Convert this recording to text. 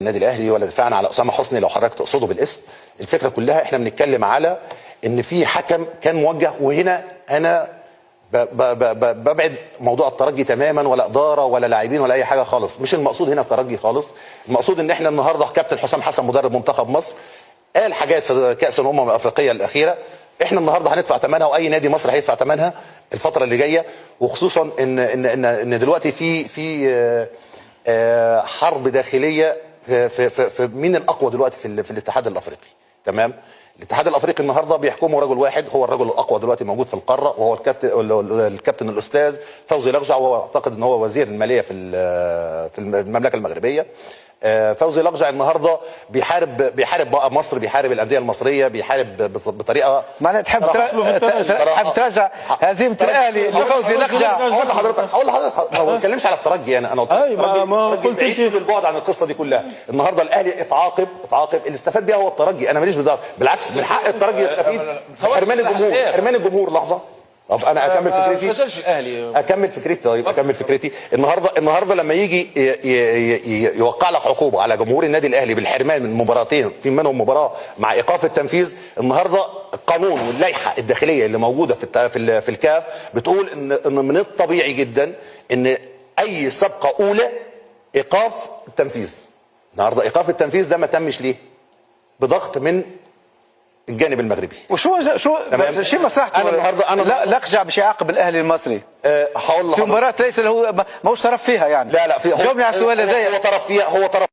النادي الاهلي ولا دفاعا على اسامه حسني لو حضرتك تقصده بالاسم. الفكره كلها احنا بنتكلم على ان في حكم كان موجه، وهنا انا ببعد موضوع الترجي تماما، ولا اداره ولا لاعبين ولا اي حاجه خالص. مش المقصود هنا الترجي خالص. المقصود ان احنا النهارده كابتن حسام حسن مدرب منتخب مصر قال حاجات في كاس الامم الافريقيه الاخيره احنا النهارده هندفع ثمنها، واي نادي مصري هيدفع ثمنها الفتره اللي جايه، وخصوصا ان دلوقتي في حرب داخليه في مين الاقوى دلوقتي في الاتحاد الافريقي. تمام. الاتحاد الافريقي النهارده بيحكمه رجل واحد، هو الرجل الاقوى دلوقتي موجود في القاره، وهو الكابتن الاستاذ فوزي لقجع، وهو اعتقد ان هو وزير الماليه في المملكه المغربيه. فوزي لقجع النهارده بيحارب بقى مصر، بيحارب الانديه المصريه، بيحارب بطريقه معناها تحب تراجع هزيمه الاهلي لفوزي لقجع. هقول لحضرتك ما بتكلمش على الترجي، انا قلت بعيد البعد عن القصه دي كلها. النهارده الاهلي اتعاقب اللي استفاد بيها هو الترجي، انا ماليش بدار، بالعكس من حق الترجي يستفيد. حرمان الجمهور لحظه. طب انا اكمل فكرتي. اكمل فكرتي. النهارده لما يجي يوقع لك عقوبه على جمهور النادي الاهلي بالحرمان من مباراتين، في منهم مباراه مع ايقاف التنفيذ، النهارده القانون واللائحه الداخليه اللي موجوده في الكاف بتقول ان من الطبيعي جدا ان اي سابقه اولى ايقاف التنفيذ. النهارده ايقاف التنفيذ ده ما تمش ليه؟ بضغط من الجانب المغربي. وشو مصلحته؟ انا النهارده لقجع باش يعاقب الاهلي المصري. هقول في مباراه ليس له ماهوش طرف فيها يعني. لا جاوبني على السؤال هذايا. هو طرف فيها،